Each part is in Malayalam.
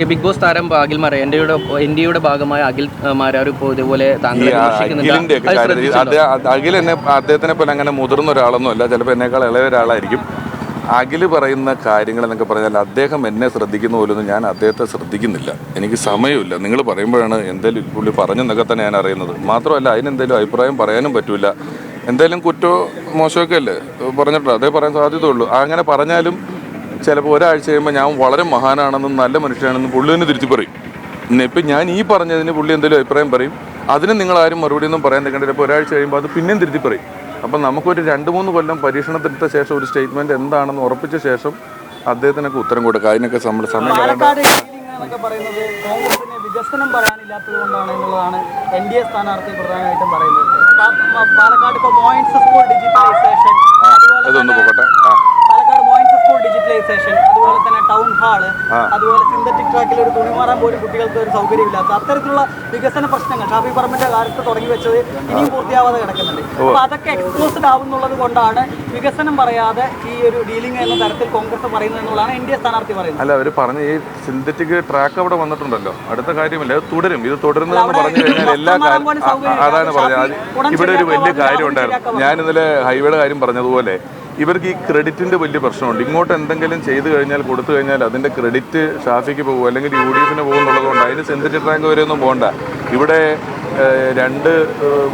ബിഗ് ബോസ് താരം അഖിൽ മാരാർ ഇന്ത്യയുടെ ഭാഗമായ അഖിൽ മാരാർ ഇപ്പോൾ ഇതുപോലെ താങ്കളെ അഖിൽ എന്നെ അദ്ദേഹത്തിനെ പോലെ അങ്ങനെ മുതിർന്ന ഒരാളൊന്നും അല്ല, ചിലപ്പോൾ എന്നേക്കാൾ ഇളയ ഒരാളായിരിക്കും. അഖിൽ പറയുന്ന കാര്യങ്ങൾ എന്നൊക്കെ പറഞ്ഞാൽ അദ്ദേഹം എന്നെ ശ്രദ്ധിക്കുന്ന പോലൊന്നും ഞാൻ അദ്ദേഹത്തെ ശ്രദ്ധിക്കുന്നില്ല. എനിക്ക് സമയമില്ല. നിങ്ങൾ പറയുമ്പോഴാണ് എന്തെങ്കിലും പുള്ളി പറഞ്ഞെന്നൊക്കെ തന്നെ ഞാൻ അറിയുന്നത്. മാത്രമല്ല അതിനെന്തെങ്കിലും അഭിപ്രായം പറയാനും പറ്റില്ല. എന്തെങ്കിലും കുറ്റോ മോശമൊക്കെ അല്ലേ പറഞ്ഞിട്ടുള്ളൂ, അതേ പറയാൻ സാധ്യതയുള്ളൂ. അങ്ങനെ പറഞ്ഞാലും ചിലപ്പോൾ ഒരാഴ്ച കഴിയുമ്പോൾ ഞാൻ വളരെ മഹാനാണെന്നും നല്ല മനുഷ്യനാണെന്നും പുള്ളി തന്നെ തിരിച്ചു പറയും. ഇപ്പം ഞാൻ ഈ പറഞ്ഞതിന് പുള്ളി എന്തെങ്കിലും അഭിപ്രായം പറയും, അതിന് നിങ്ങളാരും മറുപടിയൊന്നും പറയാൻ നിൽക്കേണ്ട. ഇപ്പോൾ ഒരാഴ്ച കഴിയുമ്പോൾ അത് പിന്നെയും തിരുത്തി പറയും. അപ്പം നമുക്കൊരു 2-3 കൊല്ലം പരീക്ഷണത്തിനെടുത്ത ശേഷം ഒരു സ്റ്റേറ്റ്മെൻറ്റ് എന്താണെന്ന് ഉറപ്പിച്ച ശേഷം അദ്ദേഹത്തിനൊക്കെ ഉത്തരം കൊടുക്കുക. അതിനൊക്കെ സമയം വികസനം പറയാനില്ലാത്തത് കൊണ്ടാണ് എന്നുള്ളതാണ് NDA സ്ഥാനാർത്ഥി പ്രധാനമായിട്ടും പറയുന്നത്. പാലക്കാട് ഇപ്പോൾ Moyans school digitalisation, Palakkad Moyans school digitalisation, അതുപോലെ തന്നെ ടൗൺ ഹാള്, അതുപോലെ സിന്തറ്റിക് ട്രാക്കിൽ ഒരു തുണി മാറാൻ പോലും കുട്ടികൾക്ക് ഒരു സൗകര്യമില്ലാത്ത അത്തരത്തിലുള്ള വികസന പ്രശ്നങ്ങൾ ഷാഫി പറമ്പിന്റെ കാലത്ത് തുടങ്ങി വെച്ചത് ഇനിയും പൂർത്തിയാവാതെ കിടക്കുന്നുണ്ട്. അപ്പോൾ അതൊക്കെ എക്സ്പോസ്ഡ് ആവുന്നുള്ളത് കൊണ്ടാണ് വികസനം പറയാതെ ഈ ഒരു ഡീലിംഗ് എന്ന തരത്തിൽ കോൺഗ്രസ് പറയുന്നത് എന്നുള്ളതാണ് NDA സ്ഥാനാർത്ഥി പറയുന്നത്. അല്ല, അവർ പറഞ്ഞ ഈ സിന്തറ്റിക് ട്രാക്ക് അവിടെ വന്നിട്ടുണ്ടല്ലോ, അടുത്ത കാര്യമില്ല, അത് തുടരും. ഇത് തുടരുന്നതെന്ന് പറഞ്ഞു കഴിഞ്ഞാൽ എല്ലാ കാര്യം അതാണ് പറഞ്ഞത്. ഇവിടെ ഒരു വലിയ കാര്യം ഉണ്ടായിരുന്നു. ഞാൻ ഇന്നലെ ഹൈവേയുടെ കാര്യം പറഞ്ഞതുപോലെ ഇവർക്ക് ഈ ക്രെഡിറ്റിൻ്റെ വലിയ പ്രശ്നമുണ്ട്. ഇങ്ങോട്ട് എന്തെങ്കിലും ചെയ്തു കഴിഞ്ഞാൽ കൊടുത്തു കഴിഞ്ഞാൽ അതിൻ്റെ ക്രെഡിറ്റ് ഷാഫിക്ക് പോകും, അല്ലെങ്കിൽ UDF പോകും എന്നുള്ളതുകൊണ്ട് അതിന് സിന്തറ്റിക് ട്രാക്ക് വരെയൊന്നും പോകണ്ട. ഇവിടെ 2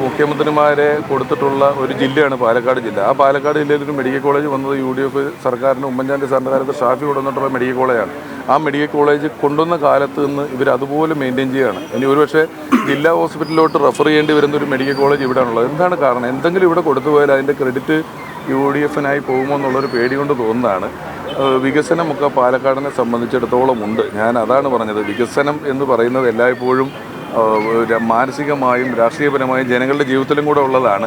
മുഖ്യമന്ത്രിമാരെ കൊടുത്തിട്ടുള്ള ഒരു ജില്ലയാണ് പാലക്കാട് ജില്ല. ആ പാലക്കാട് ജില്ലയിൽ ഒരു മെഡിക്കൽ കോളേജ് വന്നത് UDF സർക്കാരിന്, ഉമ്മൻചാണ്ടി സാറിൻ്റെ കാലത്ത് ഷാഫി കൊണ്ടുവന്നിട്ടുള്ള മെഡിക്കൽ കോളേജാണ്. ആ മെഡിക്കൽ കോളേജ് കൊണ്ടുവന്ന കാലത്ത് നിന്ന് ഇവർ അതുപോലെ മെയിൻറ്റെയിൻ ചെയ്യുകയാണ്. ഇനി ഒരുപക്ഷെ ജില്ലാ ഹോസ്പിറ്റലിലോട്ട് റെഫർ ചെയ്യേണ്ടി വരുന്ന ഒരു മെഡിക്കൽ കോളേജ് ഇവിടെയാണുള്ളത്. എന്താണ് കാരണം? എന്തെങ്കിലും ഇവിടെ കൊടുത്തു പോയാൽ അതിൻ്റെ ക്രെഡിറ്റ് UDF പോകുമോ എന്നുള്ളൊരു പേടി കൊണ്ട് തോന്നുന്നതാണ്. വികസനമൊക്കെ പാലക്കാടിനെ സംബന്ധിച്ചിടത്തോളം ഉണ്ട്. ഞാൻ അതാണ് പറഞ്ഞത്. വികസനം എന്ന് പറയുന്നത് എല്ലായ്പ്പോഴും മാനസികമായും രാഷ്ട്രീയപരമായും ജനങ്ങളുടെ ജീവിതത്തിലും കൂടെ ഉള്ളതാണ്.